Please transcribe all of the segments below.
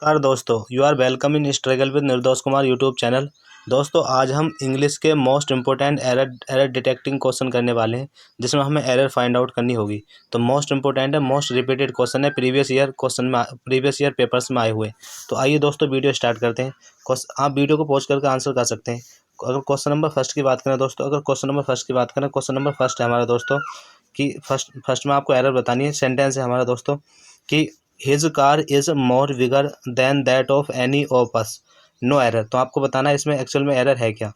नमस्कार दोस्तों, you are welcome in struggle with Nirdosh Kumar YouTube channel. दोस्तों, आज हम इंग्लिश के most important error detecting question करने वाले हैं, जिसमें हमें एरर फाइंड आउट करनी होगी। तो मोस्ट इंपॉर्टेंट है, मोस्ट रिपीटेड क्वेश्चन है, प्रीवियस ईयर पेपर्स में आए हुए। तो आइए दोस्तों, वीडियो स्टार्ट करते हैं। आप वीडियो को पॉज करके आंसर कर सकते हैं। अगर क्वेश्चन नंबर फर्स्ट की बात करें दोस्तों, क्वेश्चन नंबर फर्स्ट है हमारा दोस्तों कि फर्स्ट में आपको एरर बतानी है। सेंटेंस है हमारा दोस्तों कि his car is more bigger than that of any of us, no error. तो आपको बताना है इसमें एक्चुअल में एरर है क्या।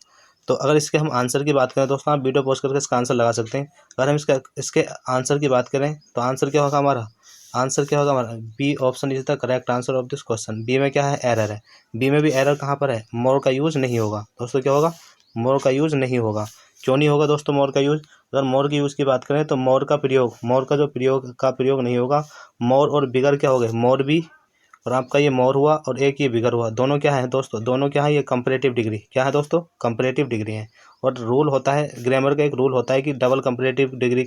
तो अगर इसके हम आंसर की बात करें दोस्तों, आप वीडियो पॉज करके इसका आंसर लगा सकते हैं। अगर हम इसके आंसर की बात करें तो आंसर क्या होगा हमारा, B option is the correct answer of this question. B में क्या है, एरर है। बी में भी एरर कहाँ पर है, मोर का यूज नहीं होगा दोस्तों। क्या होगा, मोर का यूज नहीं होगा। क्यों नहीं होगा दोस्तों मोर का यूज? अगर मोर की यूज की बात करें तो मोर का प्रयोग नहीं होगा। मोर और बिगर क्या हो गए, मोर भी, और आपका ये मोर हुआ और एक ये बिगर हुआ। दोनों क्या है दोस्तों, दोनों क्या है, ये कंपैरेटिव डिग्री। क्या है दोस्तों, कंपैरेटिव डिग्री है। और रूल होता है, ग्रामर का एक रूल होता है कि डबल कंपैरेटिव डिग्री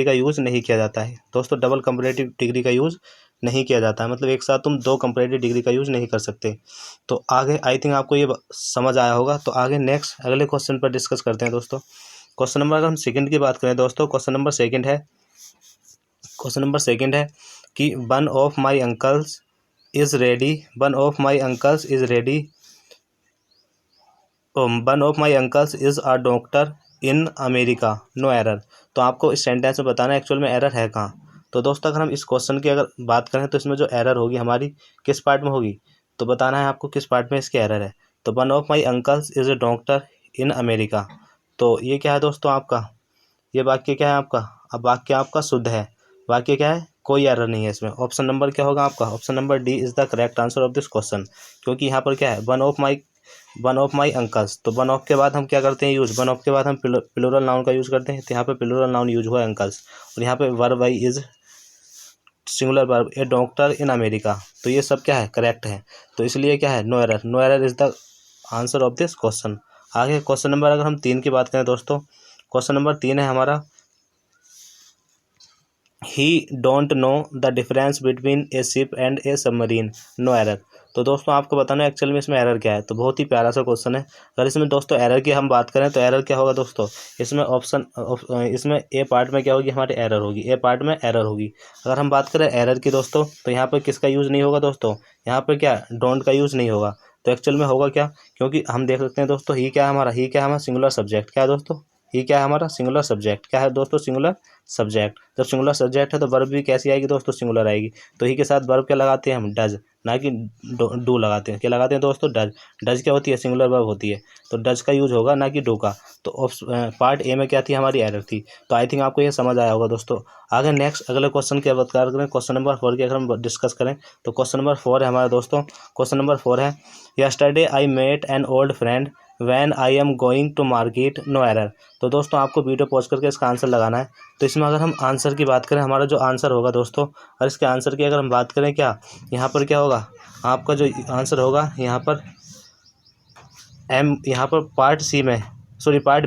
का यूज़ नहीं किया जाता है दोस्तों। डबल कंपैरेटिव डिग्री का यूज़ नहीं किया जाता है, मतलब एक साथ तुम दो कंपैरेटिव डिग्री का यूज़ नहीं कर सकते। तो आगे आई थिंक आपको ये समझ आया होगा। तो आगे नेक्स्ट अगले क्वेश्चन पर डिस्कस करते हैं दोस्तों। क्वेश्चन नंबर, अगर हम सेकंड की बात करें दोस्तों, क्वेश्चन नंबर सेकंड है कि one of my uncles is ready is a doctor in America, no error. तो आपको इस सेंटेंस में बताना है एक्चुअल में एरर है कहाँ। तो दोस्तों, अगर हम इस क्वेश्चन की अगर बात करें तो इसमें जो एरर होगी हमारी किस पार्ट में होगी, तो बताना है आपको किस पार्ट में इसकी एरर है। तो one of my uncles is a doctor in America, तो ये क्या है दोस्तों आपका, ये वाक्य क्या है आपका, अब वाक्य आपका शुद्ध है। वाक्य क्या है, कोई एरर नहीं है इसमें। ऑप्शन नंबर क्या होगा आपका, option number D is the correct answer of this question. क्योंकि यहाँ पर क्या है, वन ऑफ माई अंकल्स। तो वन ऑफ के बाद हम क्या करते हैं यूज, वन ऑफ के बाद हम प्लूरल नाउन का यूज करते हैं। तो यहाँ पे प्लूरल नाउन यूज हुआ है अंकल्स, और यहाँ पे verb I is singular verb, A doctor in America. तो ये सब क्या है, करेक्ट है। तो इसलिए क्या है, no error is the answer of this question. आगे क्वेश्चन नंबर अगर हम 3 की बात करें दोस्तों, क्वेश्चन नंबर 3 है हमारा, he don't know the difference between a ship and a submarine, no error. तो दोस्तों आपको बताना है एक्चुअल में इसमें एरर क्या है। तो बहुत ही प्यारा सा क्वेश्चन है। अगर इसमें दोस्तों एरर की हम बात करें तो एरर क्या होगा दोस्तों, इसमें ए पार्ट में क्या होगी, हमारे एरर होगी, ए पार्ट में एरर होगी। अगर हम बात करें एरर की दोस्तों, तो यहाँ पर किसका यूज़ नहीं होगा दोस्तों, यहाँ पर क्या, डोंट का यूज़ नहीं होगा। तो एक्चुअल में होगा क्या, क्योंकि हम देख सकते हैं दोस्तों, ही क्या है हमारा सिंगुलर सब्जेक्ट। क्या है दोस्तों, ही क्या है हमारा सिंगुलर सब्जेक्ट। क्या है दोस्तों, सिंगुलर सब्जेक्ट। जब सिंगुलर सब्जेक्ट है तो वर्ब भी कैसी आएगी दोस्तों, सिंगुलर आएगी। तो ही के साथ वर्ब क्या लगाते हैं हम, डज, ना कि डू लगाते हैं। क्या लगाते हैं दोस्तों, डज। डज क्या होती है, सिंगुलर वर्ब होती है। तो डज का यूज होगा, ना कि डू का। तो पार्ट ए में क्या थी, हमारी एरर थी। तो आई थिंक आपको ये समझ आया होगा दोस्तों। आगे नेक्स्ट अगले क्वेश्चन की बात करें, क्वेश्चन नंबर 4 की अगर हम डिस्कस करें तो क्वेश्चन नंबर 4 है हमारा दोस्तों, क्वेश्चन नंबर 4 है, yesterday I met an old friend when I am going to market, no error. तो दोस्तों आपको वीडियो पॉज करके इसका आंसर लगाना है। तो इसमें अगर हम आंसर की बात करें, हमारा जो आंसर होगा दोस्तों, और इसके आंसर की अगर हम बात करें, क्या यहाँ पर क्या होगा, आपका जो आंसर होगा यहाँ पर यहाँ पर पार्ट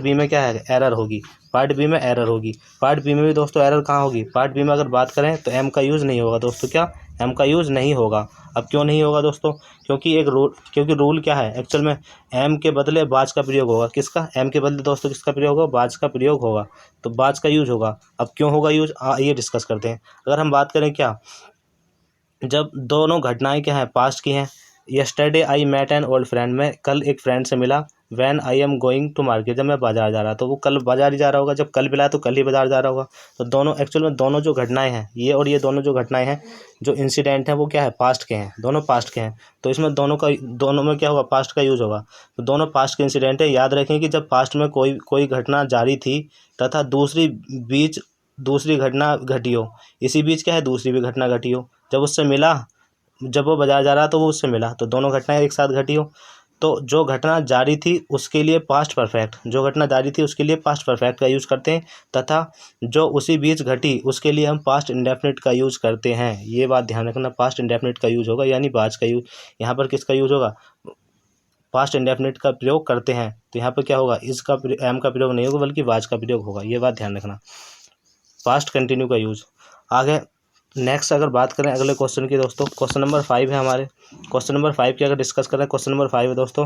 बी में क्या है, एरर होगी। पार्ट बी में एरर होगी। पार्ट बी में भी दोस्तों एरर कहाँ होगी, पार्ट बी में अगर बात करें तो एम का यूज़ नहीं होगा दोस्तों। क्या, एम का यूज़ नहीं होगा। अब क्यों नहीं होगा दोस्तों, क्योंकि रूल क्या है एक्चुअल में, एम के बदले बाज का प्रयोग होगा। किसका, एम के बदले दोस्तों किसका प्रयोग होगा, बाज का प्रयोग होगा। तो बाज का यूज होगा। अब क्यों होगा यूज, ये डिस्कस करते हैं। अगर हम बात करें क्या, जब दोनों घटनाएं क्या हैं, पास्ट की हैं। Yesterday I met an old friend, मैं कल एक फ्रेंड से मिला। When I am going to market, जब मैं बाजार जा रहा, तो वो कल बाजार ही जा रहा होगा। जब कल मिला तो कल ही बाजार जा रहा होगा। तो दोनों एक्चुअल में दोनों जो घटनाएं हैं, ये और ये दोनों जो घटनाएं हैं, जो इंसिडेंट हैं, वो क्या है, पास्ट के हैं। दोनों पास्ट के हैं। तो इसमें दोनों में क्या होगा, पास्ट का यूज होगा। तो दोनों पास्ट के इंसिडेंट है। याद रखें कि जब पास्ट में कोई घटना जारी थी तथा दूसरी घटना घटी हो, इसी बीच क्या है, दूसरी भी घटना घटी हो। जब उससे मिला, जब वो बाजार जा रहा तो वो उससे मिला, तो दोनों घटनाएं एक साथ घटी हो। तो जो घटना जारी थी उसके लिए पास्ट परफेक्ट का यूज़ करते हैं, तथा जो उसी बीच घटी उसके लिए हम पास्ट इंडेफिनिट का यूज़ करते हैं। ये बात ध्यान रखना, पास्ट इंडेफिनिट का यूज़ होगा, यानी बाज का यूज। यहाँ पर किसका यूज़ होगा, पास्ट इंडेफिनिट का प्रयोग करते हैं। तो यहाँ पर क्या होगा, एम का प्रयोग नहीं होगा, बल्कि बाज का प्रयोग होगा। ये बात ध्यान रखना। पास्ट कंटिन्यू का यूज़। आगे नेक्स्ट अगर बात करें अगले क्वेश्चन की दोस्तों, क्वेश्चन नंबर 5 है हमारे। क्वेश्चन नंबर 5 की अगर डिस्कस करें, क्वेश्चन नंबर 5 है दोस्तों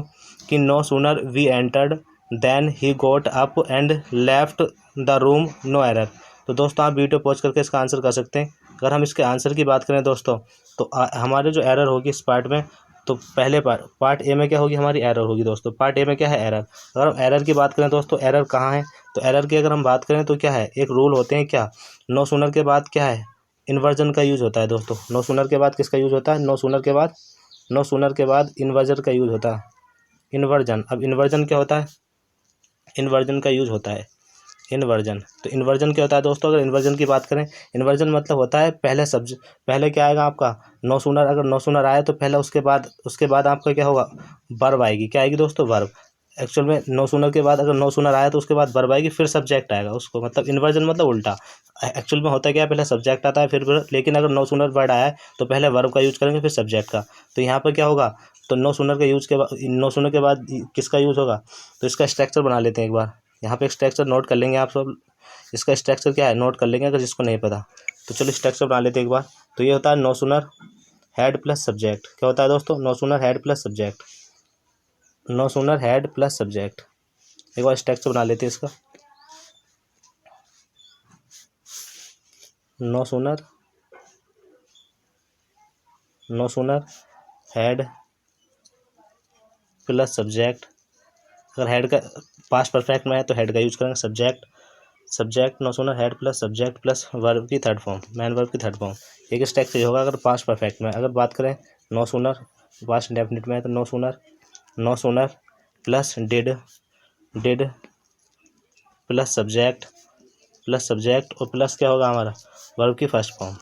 कि no sooner we entered then he got up and left the room no error. तो दोस्तों आप वीडियो पॉज करके इसका आंसर कर सकते हैं। अगर हम इसके आंसर की बात करें दोस्तों, तो हमारे जो एरर होगी इस पार्ट में, तो पहले पार्ट ए में क्या होगी, हमारी एरर होगी दोस्तों। पार्ट ए में क्या है, एरर। अगर हम एरर की बात करें दोस्तों, एरर कहाँ है, तो एरर की अगर हम बात करें तो क्या है, एक रूल होते हैं क्या, नो सूनर के बाद क्या है, इन्वर्जन का यूज़ होता है दोस्तों। नो सूनर के बाद किसका यूज़ होता है, नो सूनर के बाद इन्वर्जन का यूज़ होता है, इन्वर्जन। अब इन्वर्जन क्या होता है, इन्वर्जन का यूज़ होता है, इन्वर्जन। तो इन्वर्जन क्या होता है दोस्तों, अगर इन्वर्जन की बात करें, इन्वर्जन मतलब होता है पहले क्या आएगा आपका, नो सूनर। अगर नो सूनर आए तो पहले उसके बाद आपका क्या होगा, वर्ब आएगी। क्या आएगी दोस्तों, वर्ब। एक्चुअल में नो सूनर के बाद अगर नो सूनर आया तो उसके बाद वर्ब आएगी, फिर सब्जेक्ट आएगा उसको, मतलब इन्वर्जन मतलब उल्टा। एक्चुअल में होता क्या है, पहले सब्जेक्ट आता है फिर verb, लेकिन अगर नो सूनर वर्ड आया है तो पहले वर्ब का यूज़ करेंगे फिर सब्जेक्ट का। तो यहाँ पर क्या होगा, तो नो सूनर नो सूनर के बाद किसका यूज़ होगा, तो इसका स्ट्रक्चर बना लेते हैं एक बार। यहाँ पे स्ट्रक्चर नोट कर लेंगे आप सब, इसका स्ट्रक्चर क्या है नोट कर लेंगे अगर जिसको नहीं पता। तो चलो स्ट्रक्चर बना लेते हैं एक बार। तो ये होता है no sooner had plus subject. क्या होता है दोस्तों, no sooner had plus subject, no sooner had plus subject. एक बार स्ट्रक्चर बना लेते हैं इसका। No sooner had plus subject. अगर हेड का पास्ट परफेक्ट में है तो हेड का यूज करेंगे, subject no sooner had plus subject plus verb की थर्ड फॉर्म, मैन वर्ब की थर्ड फॉर्म। एक स्ट्रक्चर होगा अगर पास्ट परफेक्ट में। अगर बात करें नो सूनर पास्ट इंडेफिनिट में है तो no sooner plus did plus subject और प्लस क्या होगा हमारा, वर्ब की फर्स्ट फॉर्म,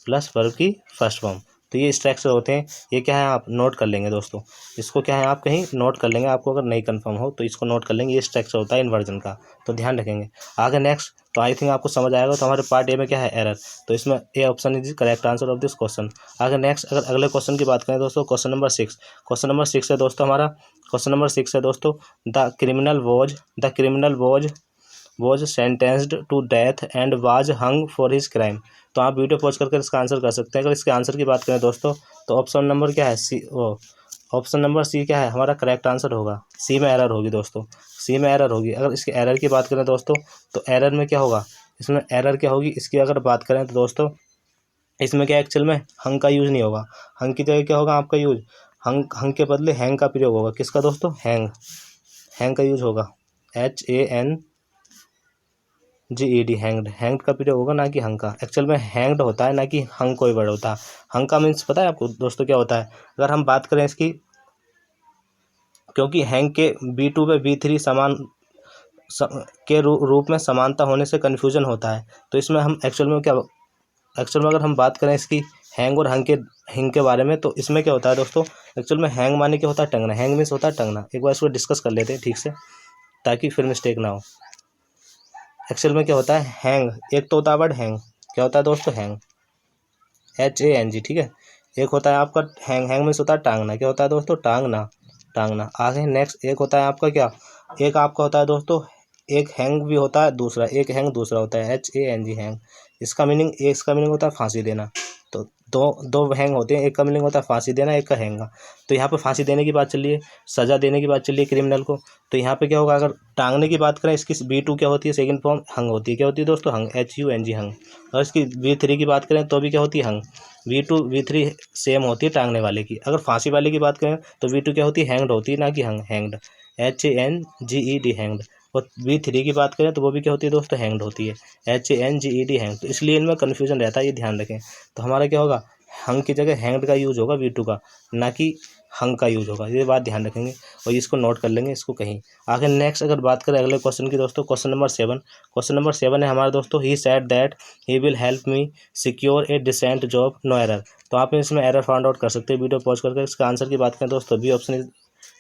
प्लस वर्ब की फर्स्ट फॉर्म। तो ये स्ट्रक्चर होते हैं। ये क्या है, आप नोट कर लेंगे दोस्तों, इसको क्या है आप कहीं नोट कर लेंगे, आपको अगर नहीं कंफर्म हो तो इसको नोट कर लेंगे। ये स्ट्रक्चर होता है इन्वर्जन का, तो ध्यान रखेंगे। आगे नेक्स्ट, तो आई थिंक आपको समझ आएगा। तो हमारे पार्ट ए में क्या है, एरर। तो इसमें ए option is correct answer of this question. आगे नेक्स्ट अगर अगले क्वेश्चन की बात करें दोस्तों, क्वेश्चन नंबर 6। क्वेश्चन नंबर 6 है दोस्तों हमारा, क्वेश्चन नंबर 6 है दोस्तों, the criminal was sentenced to death and was hung for his crime. तो आप वीडियो पॉज करके इसका आंसर कर सकते हैं। अगर इसके आंसर की बात करें दोस्तों, तो ऑप्शन नंबर क्या है, ऑप्शन नंबर सी क्या है हमारा करेक्ट आंसर होगा। सी में एरर होगी दोस्तों, सी में एरर होगी। अगर इसके एरर की बात करें दोस्तों, तो एरर में क्या होगा, इसमें एरर क्या होगी, इसकी अगर बात करें तो दोस्तों इसमें क्या एक्चुअल में हंग का यूज़ नहीं होगा। हंग की जगह क्या होगा आपका यूज, हंग के बदले हैंग का प्रयोग होगा। किसका दोस्तों, हैंग का यूज होगा, HANGED, हैंग्ड का प्रयोग होगा, ना कि हंग का। एक्चुअल में हैंग्ड होता है, ना कि हंग कोई वर्ड होता है। हंग का मीन्स पता है आपको दोस्तों क्या होता है, अगर हम बात करें इसकी, क्योंकि हैंग के B2 पे B3 समान के रूप में समानता होने से कन्फ्यूजन होता है। तो इसमें हम एक्चुअल में अगर हम बात करें इसकी हैंग और हिंग के बारे में, तो इसमें क्या होता है दोस्तों, एक्चुअल में हैंग माने क्या होता है, टंगना। हैंग मीन्स होता है टंगना। एक बार इसको डिस्कस कर लेते हैं ठीक से, ताकि फिर मिस्टेक ना हो। एक्चुअल में क्या होता है, हैंग एक तो होता है वर्ड हैंग, क्या होता है दोस्तों, हैंग, HANG, ठीक है। एक होता है आपका हैंग मीन्स होता है टांगना। क्या होता है दोस्तों, टांगना। आगे नेक्स्ट एक होता है आपका क्या, एक आपका होता है दोस्तों, एक हैंग भी होता है, एक हैंग दूसरा होता है HANG, हैंग। इसका मीनिंग होता है फांसी देना। तो दो हैंग होते हैं, एक का मीनिंग होता है फांसी देना, एक का हैंग। तो यहाँ पे फांसी देने की बात चल रही है, सजा देने की बात चल रही है क्रिमिनल को। तो यहाँ पे क्या होगा, अगर टांगने की बात करें, इसकी B2 क्या होती है, सेकंड फॉर्म हंग होती है। क्या होती है दोस्तों, हंग, HUNG, हंग। और इसकी B3 की बात करें तो भी क्या होती है, हंग। B2 B3 सेम होती है टांगने वाले की। अगर फांसी वाले की बात करें तो B2 क्या होती है, हैंग्ड होती है, ना कि हंग, हैंग्ड, HANGED, हैंग्ड। और B3 की बात करें तो वो भी क्या होती है दोस्तों, हैंग्ड होती है, HANGED, हैंग। तो इसलिए इनमें कन्फ्यूजन रहता है, ये ध्यान रखें। तो हमारा क्या होगा, हंग की जगह हैंग्ड का यूज होगा B2 का, ना कि हंग का यूज होगा। ये बात ध्यान रखेंगे और इसको नोट कर लेंगे इसको कहीं। आगे नेक्स्ट अगर बात करें अगले क्वेश्चन की दोस्तों, क्वेश्चन नंबर 7 है हमारे दोस्तों, he said that he will help me secure a decent job, no error. तो आप इसमें एरर फाइंड आउट कर सकते हैं वीडियो पॉज करके। इसका आंसर की बात करें दोस्तों, B option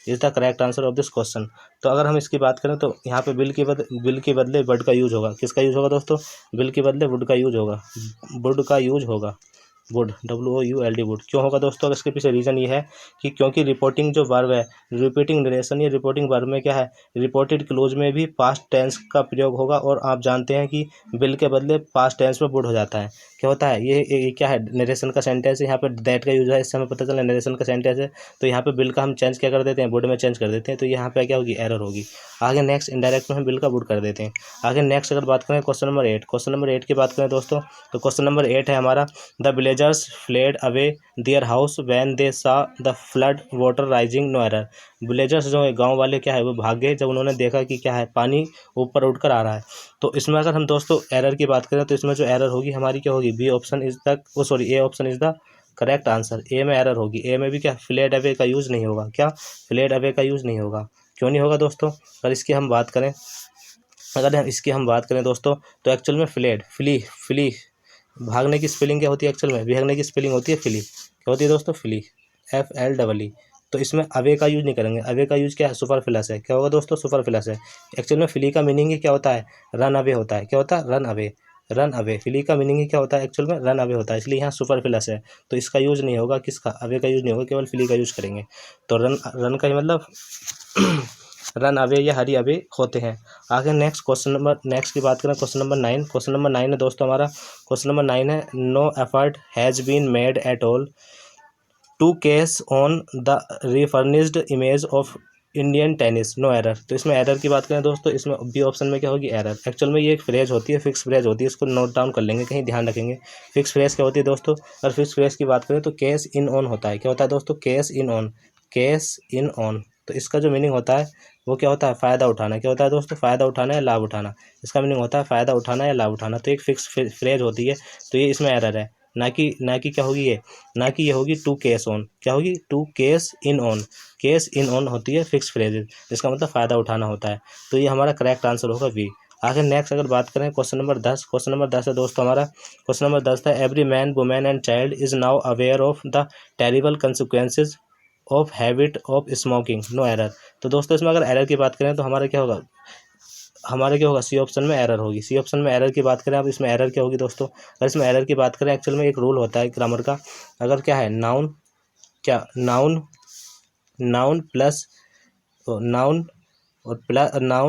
is the correct answer of this question. तो अगर हम इसकी बात करें तो यहाँ पे बिल के बदले वर्ड का यूज होगा। किसका यूज होगा दोस्तों, बिल के बदले वुड का यूज होगा, वुड, WOULD वुड। क्यों होगा दोस्तों? अगर इसके पीछे रीज़न ये है कि क्योंकि रिपोर्टिंग जो वर्ब है, रिपीटिंग नरेशन, ये रिपोर्टिंग वर्ब में क्या है, रिपोर्टेड क्लोज में भी पास्ट टेंस का प्रयोग होगा। और आप जानते हैं कि विल के बदले पास्ट टेंस में वुड हो जाता है। क्या होता है ये क्या है, नरेशन का सेंटेंस है, यहाँ पे दैट का यूज है, इससे हमें पता चला नरेशन का सेंटेंस है। तो यहाँ पे विल का हम चेंज क्या कर देते हैं, वुड में चेंज कर देते हैं। तो यहाँ पे क्या होगी, एरर होगी। आगे नेक्स्ट, इनडायरेक्ट में हम विल का वुड कर देते हैं। आगे नेक्स्ट अगर बात करें क्वेश्चन नंबर 8, क्वेश्चन नंबर 8 की बात करें दोस्तों, तो क्वेश्चन नंबर 8 है हमारा, the villagers fled away their house when they saw the flood water rising, no error. Villagers जो है, गांव वाले क्या है, वो भाग गए जब उन्होंने देखा कि क्या है, पानी ऊपर उठकर आ रहा है। तो इसमें अगर हम दोस्तों एरर की बात करें तो इसमें जो एरर होगी हमारी क्या होगी, B option is the A option is the correct answer. A में एरर होगी। ए में भी क्या, फ्लेड अवे का यूज़ नहीं होगा। क्या, फ्लेड अवे का यूज़ नहीं होगा। क्यों नहीं होगा दोस्तों? अगर इसकी हम बात करें, दोस्तों, तो एक्चुअल में फ्लेड, फ्ली भागने की स्पेलिंग क्या होती है, एक्चुअल में भागने की स्पेलिंग होती है फ्ली। क्या होती है दोस्तों, फ्ली, FLEE। तो इसमें अवे का यूज नहीं करेंगे। अवे का यूज क्या है, सुपरफ्लस है। क्या होगा दोस्तों, सुपरफ्लस है। एक्चुअल में फ्ली का मीनिंग ही क्या होता है, रन अवे होता है। क्या होता है, run away, run away. Flee का मीनिंग ही क्या होता है, एक्चुअल में रन अवे होता है। इसलिए यहाँ सुपरफ्लस है, तो इसका यूज नहीं होगा, किसका, अवे का यूज नहीं होगा, केवल फ्ली का यूज करेंगे। तो रन का ही मतलब रन अवे या हरी अवे होते हैं। आगे नेक्स्ट की बात करें, क्वेश्चन नंबर 9। क्वेश्चन नंबर 9 है दोस्तों हमारा, क्वेश्चन नंबर 9 है, no effort has been made at all to cash on the refurbished image of Indian tennis, no error. तो इसमें एरर की बात करें दोस्तों, इसमें बी ऑप्शन में क्या होगी, एरर। एक्चुअल में ये एक फ्रेज होती है, फिक्स फ्रेज होती है, इसको नोट डाउन कर लेंगे, कहीं ध्यान रखेंगे। फिक्स फ्रेज क्या होती है दोस्तों? अगर फिक्स फ्रेज की बात करें तो केस इन ऑन होता है। क्या होता है दोस्तों, case in on, cash in on. तो इसका जो मीनिंग होता है वो क्या होता है, फ़ायदा उठाना। क्या होता है दोस्तों, फ़ायदा उठाना या लाभ उठाना। इसका मीनिंग होता है फ़ायदा उठाना या लाभ उठाना। तो एक फिक्स फ्रेज होती है, तो ये इसमें एरर है। ना कि क्या होगी ये, ना कि ये होगी टू केस ऑन। क्या होगी, to cash in on. Cash in on होती है फिक्स फ्रेजेज, जिसका मतलब फ़ायदा उठाना होता है। तो ये हमारा करेक्ट आंसर होगा बी। आगे नेक्स्ट अगर बात करें क्वेश्चन नंबर 10, क्वेश्चन नंबर 10 है दोस्तों हमारा, क्वेश्चन नंबर 10 था, every man women and child is now aware of the terrible consequences of habit of smoking, no error. तो दोस्तों इसमें अगर एरर की बात करें तो हमारा क्या होगा, सी ऑप्शन में एरर होगी। सी ऑप्शन में एरर की बात करें, अब इसमें एरर क्या होगी दोस्तों, अगर इसमें एरर की बात करें, एक्चुअल में एक रूल होता है ग्रामर का, अगर क्या है, noun plus noun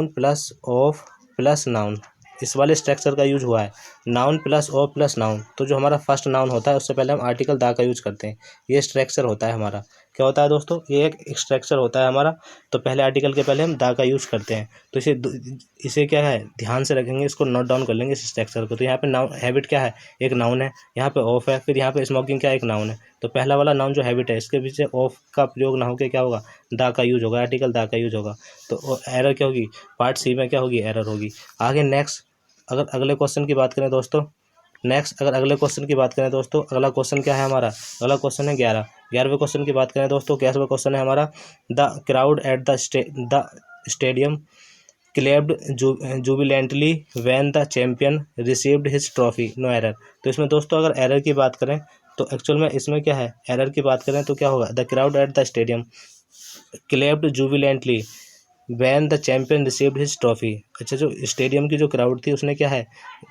plus of plus noun, इस वाले स्ट्रक्चर का यूज हुआ है, noun plus of plus noun. तो जो हमारा फर्स्ट नाउन होता है उससे पहले हम आर्टिकल दा का यूज करते हैं। ये स्ट्रक्चर होता है हमारा। क्या होता है दोस्तों, ये एक स्ट्रक्चर होता है हमारा। तो पहले आर्टिकल के पहले हम दा का यूज करते हैं। तो इसे क्या है, ध्यान से रखेंगे, इसको नोट डाउन कर लेंगे इस स्ट्रक्चर को। तो यहाँ पे नाउन, हैबिट क्या है, एक नाउन है, यहाँ पे ऑफ है, फिर यहाँ पे स्मोकिंग क्या है, एक नाउन है। तो पहला वाला नाउन जो हैबिट है, इसके पीछे ऑफ का प्रयोग ना होकर क्या होगा, दा का यूज होगा, आर्टिकल दा का यूज होगा। तो एरर क्या होगी, पार्ट सी में क्या होगी, एरर होगी। आगे नेक्स्ट अगर अगले क्वेश्चन की बात करें दोस्तों, अगले क्वेश्चन की बात करें दोस्तों, अगला क्वेश्चन क्या है हमारा, अगला क्वेश्चन है 11वें क्वेश्चन की बात करें दोस्तों, 11वां क्वेश्चन है हमारा, the crowd at the stadium clapped jubilantly when the champion received his trophy, no error. तो इसमें दोस्तों अगर एरर की बात करें तो एक्चुअल में इसमें क्या है, एरर की बात करें तो क्या होगा, the crowd at the stadium clapped jubilantly when the champion received his trophy. अच्छा, जो स्टेडियम की जो क्राउड थी उसने क्या है,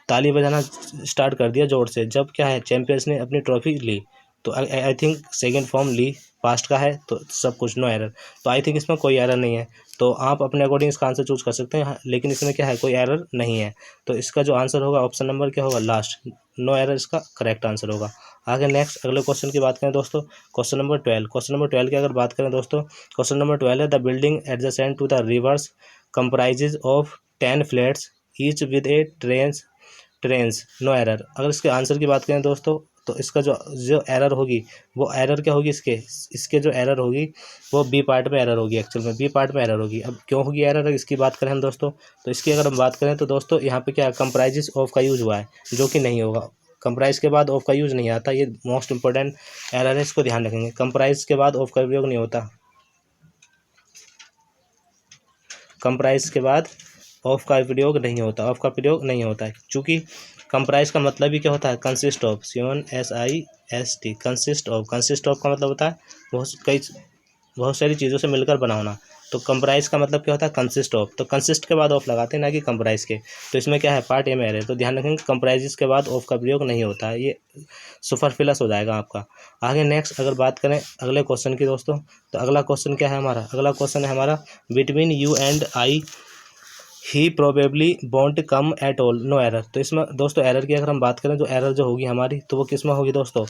ताली बजाना स्टार्ट कर दिया जोर से, जब क्या है, चैंपियंस ने अपनी ट्रॉफी ली। तो आई थिंक सेकेंड फॉर्म ली, पास्ट का है, तो सब कुछ नो एरर। तो आई थिंक इसमें कोई एरर नहीं है। तो आप अपने अकॉर्डिंग इसका आंसर चूज कर सकते हैं, लेकिन इसमें क्या है, कोई एरर नहीं है। तो इसका जो आंसर होगा ऑप्शन नंबर क्या होगा, लास्ट, नो एरर इसका करेक्ट आंसर होगा। आगे नेक्स्ट अगले क्वेश्चन की बात करें दोस्तों, क्वेश्चन नंबर 12 की अगर बात करें दोस्तों, क्वेश्चन नंबर 12 है, the building adjacent to the rivers comprises of 10 flats each with a trains, no error. अगर इसके आंसर की बात करें दोस्तों, तो इसका जो एरर होगी, वो एरर क्या होगी, इसके जो एरर होगी वो बी पार्ट में एरर होगी। एक्चुअल में बी पार्ट में एरर होगी। अब क्यों होगी एरर, इसकी बात करें हम दोस्तों, तो इसकी अगर हम बात करें तो दोस्तों यहाँ पे क्या, कंप्राइजेज ऑफ का यूज हुआ है, जो कि नहीं होगा। कंप्राइज के बाद ऑफ का यूज नहीं आता, ये मोस्ट इंपॉर्टेंट एरर है, इसको ध्यान रखेंगे। कंप्राइज के बाद ऑफ का प्रयोग नहीं होता, कंप्राइज के बाद ऑफ का प्रयोग नहीं होता, ऑफ का प्रयोग नहीं होता है, चूँकि कंप्राइज का मतलब ही क्या होता है, consist of, CONSIST, consist of का मतलब होता है बहुत सारी चीज़ों से मिलकर बनाना। तो कंप्राइज का मतलब क्या होता है, कंसिस्ट ऑफ, तो कंसिस्ट के बाद ऑफ लगाते हैं ना कि कंप्राइज के। तो इसमें क्या है, पार्ट ए में एरर है, तो ध्यान रखेंगे कंप्राइजेस के बाद ऑफ का प्रयोग नहीं होता है, ये सुपरफ्लुअस हो जाएगा आपका। आगे नेक्स्ट अगर बात करें अगले क्वेश्चन की दोस्तों, तो अगला क्वेश्चन क्या है हमारा, अगला क्वेश्चन है हमारा between you and I he probably want come at all know error. तो इसमें दोस्तों एरर की अगर हम बात करें तो एरर जो होगी हमारी तो वो किस में होगी दोस्तों,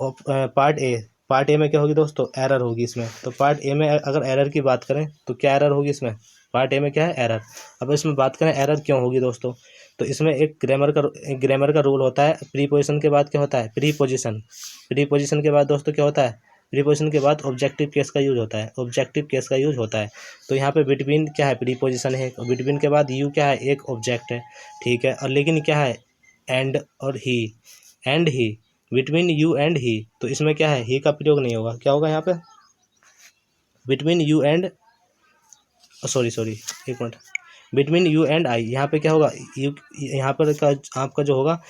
पार्ट ए में क्या होगी दोस्तों, एरर होगी इसमें। तो पार्ट ए में अगर एरर की बात करें तो क्या एरर होगी इसमें, पार्ट ए में क्या है, एरर। अब इसमें बात करें एरर क्यों होगी दोस्तों, तो इसमें एक ग्रामर का रूल होता है, प्रीपोजिशन के बाद क्या होता है, प्रीपोजिशन के बाद दोस्तों क्या होता है, प्रीपोजिशन के बाद ऑब्जेक्टिव केस का यूज होता है, ऑब्जेक्टिव केस का यूज होता है। तो यहाँ पे बिटवीन क्या है, प्रीपोजिशन है, बिटवीन के बाद यू क्या है, एक ऑब्जेक्ट है, ठीक है, और लेकिन क्या है, एंड और ही बिटवीन यू एंड ही, तो इसमें क्या है, ही का प्रयोग नहीं होगा, क्या होगा यहाँ पे, बिटवीन यू एंड सॉरी एक मिनट, बिटवीन यू एंड आई, यहाँ पे क्या होगा, यू यहाँ पर का आपका जो होगा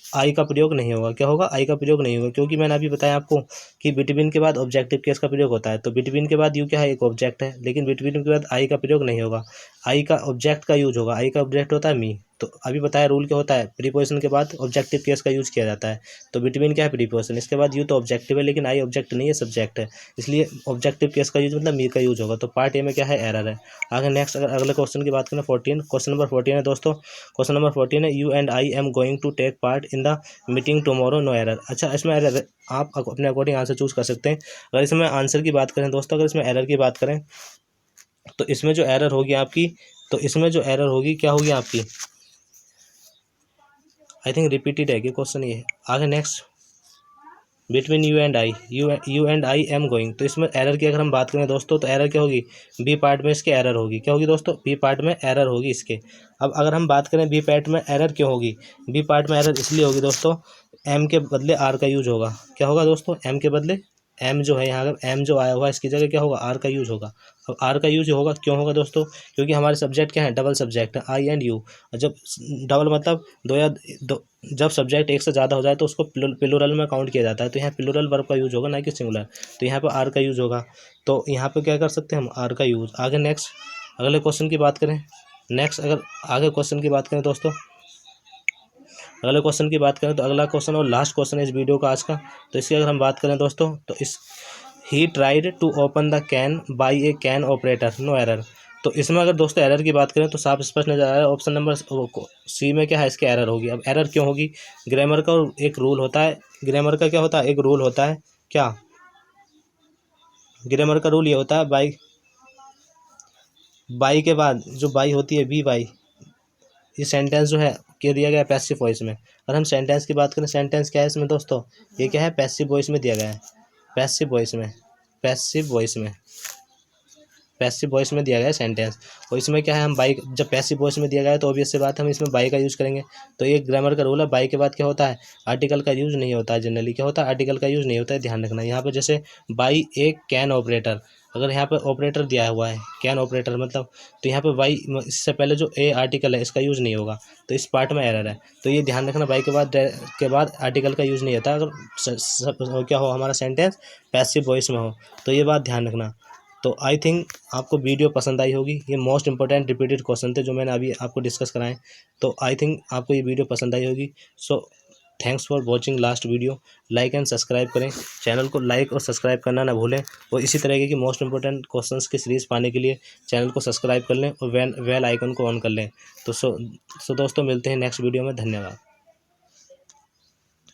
आई का प्रयोग नहीं होगा, क्या होगा, आई का प्रयोग नहीं होगा, क्योंकि मैंने अभी बताया आपको कि बिटवीन के बाद ऑब्जेक्टिव केस का प्रयोग होता है। तो बिटवीन के बाद यू क्या है, एक ऑब्जेक्ट है, लेकिन बिटवीन के बाद आई का प्रयोग नहीं होगा, आई का ऑब्जेक्ट का यूज होगा, आई का ऑब्जेक्ट होता है मी। तो अभी बताया रूल क्या होता है, प्रीपोजिशन के बाद ऑब्जेक्टिव केस का यूज किया जाता है। तो बिटवीन क्या है, प्रीपोजिशन, इसके बाद यू तो ऑब्जेक्टिव है लेकिन आई ऑब्जेक्ट नहीं है, सब्जेक्ट है, इसलिए ऑब्जेक्टिव केस का यूज मतलब मी का यूज होगा। तो पार्ट ए में क्या है, एरर है। आगे नेक्स्ट अगर अगले क्वेश्चन की बात करें 14, क्वेश्चन नंबर 14 है दोस्तों, क्वेश्चन नंबर 14 है, you and I am going to take part in the meeting tomorrow no error. अच्छा, इसमें एरर आप अपने अकॉर्डिंग आंसर चूज कर सकते हैं। अगर इसमें आंसर की बात करें दोस्तों, अगर इसमें एरर की बात करें तो इसमें जो एरर होगी आपकी, तो इसमें जो एरर होगी क्या होगी आपकी, आई थिंक रिपीटेड है कि क्वेश्चन ये है। आगे next between you and I, you and I am going, तो इसमें एरर की अगर हम बात करें दोस्तों तो एरर क्या होगी, बी पार्ट में इसके एरर होगी, क्या होगी दोस्तों, बी पार्ट में एरर होगी इसके। अब अगर हम बात करें बी पार्ट में एरर क्यों होगी, बी पार्ट में एरर इसलिए होगी दोस्तों, एम के बदले आर का यूज होगा, क्या होगा दोस्तों, एम के बदले एम जो है यहाँ अगर एम जो आया हुआ है इसकी जगह क्या होगा, आर का यूज होगा। अब आर का यूज होगा क्यों होगा दोस्तों, क्योंकि हमारे सब्जेक्ट क्या है, डबल सब्जेक्ट है, आई एंड यू। जब डबल मतलब दो, जब सब्जेक्ट एक से ज़्यादा हो जाए तो उसको प्लूरल में काउंट किया जाता है, तो यहाँ प्लूरल वर्ब का यूज होगा ना कि सिंगुलर, तो यहाँ पे आर का यूज होगा। तो यहाँ पे क्या कर सकते हैं हम, आर का यूज। आगे नेक्स्ट अगले क्वेश्चन की बात करें, नेक्स्ट अगर आगे क्वेश्चन की बात करें दोस्तों, अगले क्वेश्चन की बात करें तो अगला क्वेश्चन और लास्ट क्वेश्चन है इस वीडियो का आज का। तो इसकी अगर हम बात करें दोस्तों तो इस he tried to open the can by a can operator no error. तो इसमें अगर दोस्तों एरर की बात करें तो साफ स्पष्ट नजर आ रहा है, ऑप्शन नंबर सी में क्या है, इसके एरर होगी। अब एरर क्यों होगी, ग्रामर का एक रूल होता है, ग्रामर का क्या होता है, एक रूल होता है, क्या ग्रामर का रूल ये होता है, बाई के बाद जो बाई होती है, बी बाई, ये सेंटेंस जो है क्या दिया गया है, पैसिव वॉइस में। अगर हम सेंटेंस की बात करें, सेंटेंस क्या है इसमें दोस्तों, ये क्या है, पैसिव वॉइस में दिया गया है, पैसिव वॉइस में दिया गया है सेंटेंस। और इसमें क्या है, हम बाई, जब पैसिव वॉइस में दिया गया है तो ऑब्वियस सी बात है हम इसमें बाई का यूज़ करेंगे। तो ये ग्रामर का रूल है, बाई के बाद क्या होता है, आर्टिकल का यूज़ नहीं होता है, जनरली क्या होता है, आर्टिकल का यूज़ नहीं होता है, ध्यान रखना। यहाँ पर जैसे बाई ए कैन ऑपरेटर, अगर यहाँ पे ऑपरेटर दिया हुआ है कैन ऑपरेटर मतलब, तो यहाँ पे बाई इससे पहले जो ए आर्टिकल है इसका यूज़ नहीं होगा, तो इस पार्ट में एरर है। तो ये ध्यान रखना, बाई के बाद आर्टिकल का यूज़ नहीं होता अगर क्या हो, हमारा सेंटेंस पैसिव वॉइस में हो, तो ये बात ध्यान रखना। तो आई थिंक आपको वीडियो पसंद आई होगी, ये मोस्ट इंपॉर्टेंट रिपीटेड क्वेश्चन थे जो मैंने अभी आपको डिस्कस कराएं। तो आई थिंक आपको ये वीडियो पसंद आई होगी। So thanks for watching last video. Like and subscribe करें, चैनल को लाइक और सब्सक्राइब करना ना भूलें, और इसी तरीके की मोस्ट इंपॉर्टेंट क्वेश्चंस की सीरीज़ पाने के लिए चैनल को सब्सक्राइब कर लें और बेल आइकन को ऑन कर लें। तो सो दोस्तों मिलते हैं नेक्स्ट वीडियो में, धन्यवाद।